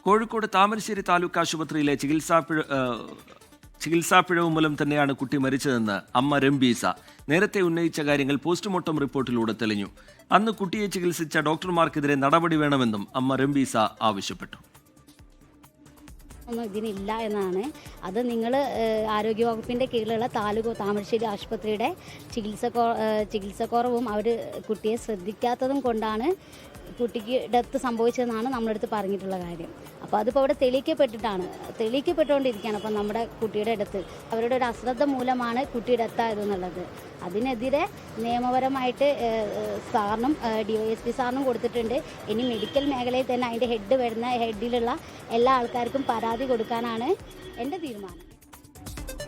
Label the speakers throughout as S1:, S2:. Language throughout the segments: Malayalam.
S1: കോഴിക്കോട് താമരശ്ശേരി താലൂക്ക് ആശുപത്രിയിലെ ചികിത്സാപ്പിഴവ് മൂലം തന്നെയാണ് കുട്ടി മരിച്ചതെന്ന് അമ്മ രംബീസ നേരത്തെ ഉന്നയിച്ച കാര്യങ്ങൾ പോസ്റ്റ്മോർട്ടം റിപ്പോർട്ടിലൂടെ തെളിഞ്ഞു. അന്ന് കുട്ടിയെ ചികിത്സിച്ച ഡോക്ടർമാർക്കെതിരെ നടപടി വേണമെന്നും അമ്മ രംബീസ ആവശ്യപ്പെട്ടു.
S2: ഒന്നും ഇതിനില്ല എന്നാണ്. അത് നിങ്ങൾ ആരോഗ്യവകുപ്പിൻ്റെ കീഴിലുള്ള താമരശ്ശേരി ആശുപത്രിയുടെ ചികിത്സക്കുറവും അവർ കുട്ടിയെ ശ്രദ്ധിക്കാത്തതും കൊണ്ടാണ് കുട്ടിക്ക് ഡെത്ത് സംഭവിച്ചതെന്നാണ് നമ്മളടുത്ത് പറഞ്ഞിട്ടുള്ള കാര്യം. അപ്പോൾ അതിപ്പോൾ അവിടെ തെളിയിക്കപ്പെട്ടുകൊണ്ടിരിക്കുകയാണ്. അപ്പം നമ്മുടെ കുട്ടിയുടെ ഡെത്ത് അവരുടെ ഒരു അശ്രദ്ധ മൂലമാണ് കുട്ടി ഡെത്തായതെന്നുള്ളത്. അതിനെതിരെ നിയമപരമായിട്ട് സാറിനും DYSP സാറിനും കൊടുത്തിട്ടുണ്ട്. ഇനി മെഡിക്കൽ മേഖലയിൽ തന്നെ അതിൻ്റെ ഹെഡിലുള്ള എല്ലാ ആൾക്കാർക്കും പരാതി കൊടുക്കാനാണ് എൻ്റെ തീരുമാനം.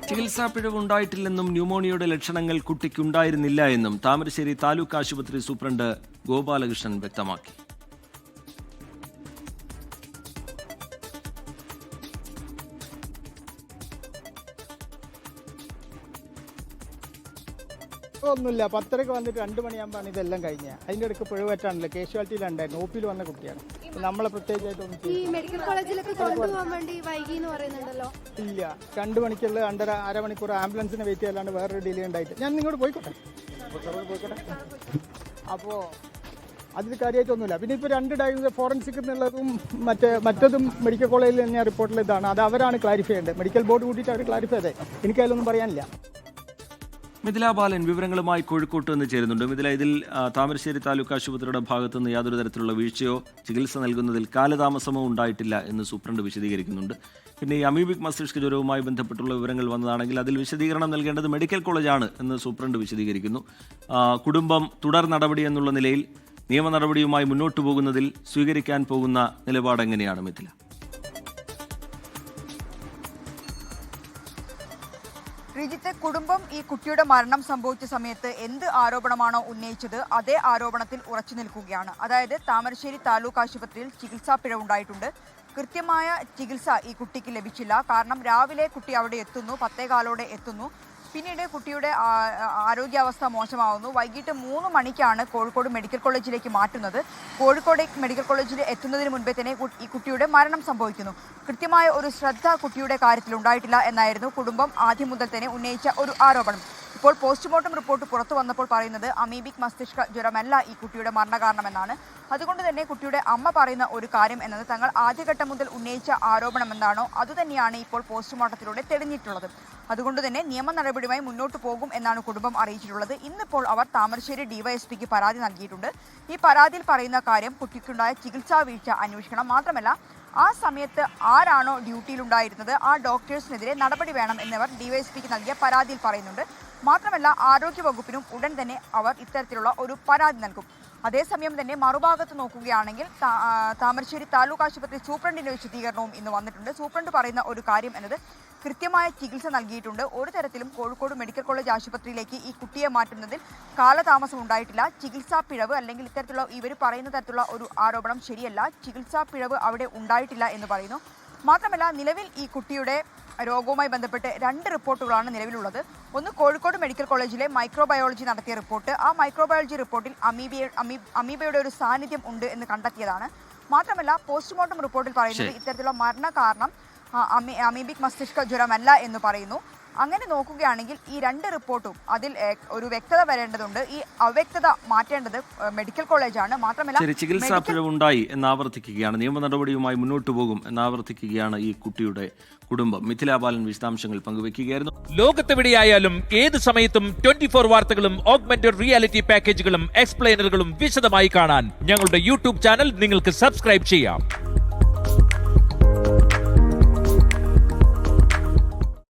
S1: ചികിത്സാ പിഴവ് ഉണ്ടായിട്ടില്ലെന്നും ന്യൂമോണിയയുടെ ലക്ഷണങ്ങൾ കുട്ടിക്കുണ്ടായിരുന്നില്ല എന്നും താമരശ്ശേരി താലൂക്ക് ആശുപത്രി സൂപ്രണ്ട് ഗോപാലകൃഷ്ണൻ വ്യക്തമാക്കി.
S3: ഒന്നുമില്ല, 10:30 വന്നിട്ട് 2 മണിയാകുമ്പോഴാണ് ഇതെല്ലാം കഴിഞ്ഞത്. അതിൻ്റെ ഇടയ്ക്ക് പിഴവറ്റാണല്ലോ, കാഷ്വാലിറ്റിയിലുണ്ടായിരുന്നു. OP വന്ന കുട്ടിയാണ്. നമ്മളെ പ്രത്യേകിച്ചായിട്ടൊന്നും
S4: മെഡിക്കൽ കോളേജിലേക്ക് കൊണ്ടുപോകാൻ വേണ്ടി വൈകി എന്ന് പറയുന്നുണ്ടല്ലോ.
S3: ഇല്ല, 2 മണിക്കുള്ള അരമണിക്കൂർ ആംബുലൻസിനെ വെയിറ്റ് ചെയ്യാനാണ് വേറൊരു ഡിലേ ഉണ്ടായിട്ട്. ഞാൻ നിങ്ങോട്ട് പോയിക്കോട്ടെ. അപ്പോൾ അതിൽ കാര്യമായിട്ടൊന്നുമില്ല. പിന്നെ ഇപ്പോൾ 2 ഡയഗ്നോസ് ഫോറൻസിക് എന്നുള്ളതും മറ്റതും മെഡിക്കൽ കോളേജിൽ തന്നെ റിപ്പോർട്ടിൽ ഇതാണ്. അത് അവരാണ് ക്ലാരിഫൈ ചെയ്യേണ്ടത്. മെഡിക്കൽ ബോർഡ് കൂട്ടിയിട്ട് അവർ ക്ലാരിഫൈ ചെയ്തേ. എനിക്കതിലൊന്നും പറയാനില്ല.
S1: മിഥില ബാലൻ വിവരങ്ങളുമായി കോഴിക്കോട്ട് നിന്ന് ചേരുന്നുണ്ട്. മിഥില, ഇതിൽ താമരശ്ശേരി താലൂക്ക് ആശുപത്രിയുടെ ഭാഗത്തുനിന്ന് യാതൊരു തരത്തിലുള്ള വീഴ്ചയോ ചികിത്സ നൽകുന്നതിൽ കാലതാമസമോ ഉണ്ടായിട്ടില്ല എന്ന് സൂപ്രണ്ട് വിശദീകരിക്കുന്നുണ്ട്. പിന്നെ ഈ അമീബിക് മസ്തിഷ്ക ജ്വരവുമായി ബന്ധപ്പെട്ടുള്ള വിവരങ്ങൾ വന്നതാണെങ്കിൽ അതിൽ വിശദീകരണം നൽകേണ്ടത് മെഡിക്കൽ കോളേജാണ് എന്ന് സൂപ്രണ്ട് വിശദീകരിക്കുന്നു. കുടുംബം തുടർ നടപടി എന്നുള്ള നിലയിൽ നിയമ നടപടിയുമായി മുന്നോട്ടു പോകുന്നതിൽ സ്വീകരിക്കാൻ പോകുന്ന നിലപാട് എങ്ങനെയാണ് മിഥില?
S5: ശ്രീജിത്ത്, കുടുംബം ഈ കുട്ടിയുടെ മരണം സംഭവിച്ച സമയത്ത് എന്ത് ആരോപണമാണോ ഉന്നയിച്ചത് അതേ ആരോപണത്തിൽ ഉറച്ചു നിൽക്കുകയാണ്. അതായത് താമരശ്ശേരി താലൂക്ക് ആശുപത്രിയിൽ ചികിത്സാ പിഴവുണ്ടായിട്ടുണ്ട്. കൃത്യമായ ചികിത്സ ഈ കുട്ടിക്ക് ലഭിച്ചില്ല. കാരണം രാവിലെ കുട്ടി അവിടെ എത്തുന്നു, 10:15 എത്തുന്നു. പിന്നീട് കുട്ടിയുടെ ആരോഗ്യാവസ്ഥ മോശമാവുന്നു. വൈകിട്ട് 3 മണിക്കാണ് കോഴിക്കോട് മെഡിക്കൽ കോളേജിലേക്ക് മാറ്റുന്നത്. കോഴിക്കോട് മെഡിക്കൽ കോളേജിൽ എത്തുന്നതിന് മുൻപേ തന്നെ ഈ കുട്ടിയുടെ മരണം സംഭവിക്കുന്നു. കൃത്യമായ ഒരു ശ്രദ്ധ കുട്ടിയുടെ കാര്യത്തിൽ ഉണ്ടായിട്ടില്ല എന്നായിരുന്നു കുടുംബം ആദ്യം മുതൽ തന്നെ ഉന്നയിച്ച ഒരു ആരോപണം. ഇപ്പോൾ പോസ്റ്റ്മോർട്ടം റിപ്പോർട്ട് പുറത്തു വന്നപ്പോൾ പറയുന്നത് അമീബിക് മസ്തിഷ്ക ജ്വരമല്ല ഈ കുട്ടിയുടെ മരണകാരണമെന്നാണ്. അതുകൊണ്ട് തന്നെ കുട്ടിയുടെ അമ്മ പറയുന്ന ഒരു കാര്യം എന്നത് തങ്ങൾ ആദ്യഘട്ടം മുതൽ ഉന്നയിച്ച ആരോപണം എന്താണോ അതുതന്നെയാണ് ഇപ്പോൾ പോസ്റ്റ്മോർട്ടത്തിലൂടെ തെളിഞ്ഞിട്ടുള്ളത്. അതുകൊണ്ട് തന്നെ നിയമ നടപടിയുമായി മുന്നോട്ട് പോകും എന്നാണ് കുടുംബം അറിയിച്ചിട്ടുള്ളത്. ഇന്നിപ്പോൾ അവർ താമരശ്ശേരി DYSPക്ക് പരാതി നൽകിയിട്ടുണ്ട്. ഈ പരാതിയിൽ പറയുന്ന കാര്യം കുട്ടിക്കുണ്ടായ ചികിത്സാ വീഴ്ച അന്വേഷിക്കണം. മാത്രമല്ല ആ സമയത്ത് ആരാണോ ഡ്യൂട്ടിയിലുണ്ടായിരുന്നത് ആ ഡോക്ടേഴ്സിനെതിരെ നടപടി വേണം എന്നിവർ DYSPക്ക് നൽകിയ പരാതിയിൽ പറയുന്നുണ്ട്. മാത്രമല്ല ആരോഗ്യവകുപ്പിനും ഉടൻ തന്നെ അവർ ഇത്തരത്തിലുള്ള ഒരു പരാതി നൽകും. അതേസമയം തന്നെ മറുഭാഗത്ത് നോക്കുകയാണെങ്കിൽ താമരശ്ശേരി താലൂക്ക് ആശുപത്രി സൂപ്രണ്ടിൻ്റെ വിശദീകരണവും ഇന്ന് വന്നിട്ടുണ്ട്. സൂപ്രണ്ട് പറയുന്ന ഒരു കാര്യം എന്നത് കൃത്യമായ ചികിത്സ നൽകിയിട്ടുണ്ട്. ഒരു തരത്തിലും കോഴിക്കോട് മെഡിക്കൽ കോളേജ് ആശുപത്രിയിലേക്ക് ഈ കുട്ടിയെ മാറ്റുന്നതിൽ കാലതാമസം ഉണ്ടായിട്ടില്ല. ചികിത്സാ പിഴവ് അല്ലെങ്കിൽ ഇത്തരത്തിലുള്ള ഇവർ പറയുന്ന തരത്തിലുള്ള ഒരു ആരോപണം ശരിയല്ല. ചികിത്സാ പിഴവ് അവിടെ ഉണ്ടായിട്ടില്ല എന്ന് പറയുന്നു. മാത്രമല്ല നിലവിൽ ഈ കുട്ടിയുടെ രോഗവുമായി ബന്ധപ്പെട്ട് 2 റിപ്പോർട്ടുകളാണ് നിലവിലുള്ളത്. ഒന്ന് കോഴിക്കോട് മെഡിക്കൽ കോളേജിലെ മൈക്രോബയോളജി നടത്തിയ റിപ്പോർട്ട്. ആ മൈക്രോബയോളജി റിപ്പോർട്ടിൽ അമീബയുടെ ഒരു സാന്നിധ്യം ഉണ്ട് എന്ന് കണ്ടെത്തിയതാണ്. മാത്രമല്ല പോസ്റ്റ്മോർട്ടം റിപ്പോർട്ടിൽ പറയുന്നത് ഇത്തരത്തിലുള്ള മരണകാരണം അമീബിക് മസ്തിഷ്ക ജ്വരമല്ല എന്ന് പറയുന്നു. അങ്ങനെ നോക്കുകയാണെങ്കിൽ ഈ 2 റിപ്പോർട്ടും അതിൽ ഒരു വ്യക്തത വരേണ്ടതുണ്ട്. ഈ അവ്യക്തത മാറ്റേണ്ടത് മെഡിക്കൽ കോളേജാണ്. മാത്രമല്ല
S1: ചികിത്സാ പിഴവുണ്ടായി എന്നാവർത്തിക്കുകയാണ്, നിയമ നടപടിയുമായി മുന്നോട്ടു പോകും എന്നാവർത്തിക്കുകയാണ് ഈ കുട്ടിയുടെ കുടുംബം. മിഥില ബാലൻ വിശദാംശങ്ങൾ പങ്കുവെക്കുകയായിരുന്നു.
S6: ലോകത്തെവിടെയായാലും ഏത് സമയത്തും 24 വാർത്തകളും ഓഗ്മെന്റഡ് റിയാലിറ്റി പാക്കേജുകളും എക്സ്പ്ലെയിനറുകളും വിശദമായി കാണാൻ ഞങ്ങളുടെ YouTube ചാനൽ നിങ്ങൾക്ക് സബ്സ്ക്രൈബ് ചെയ്യാം.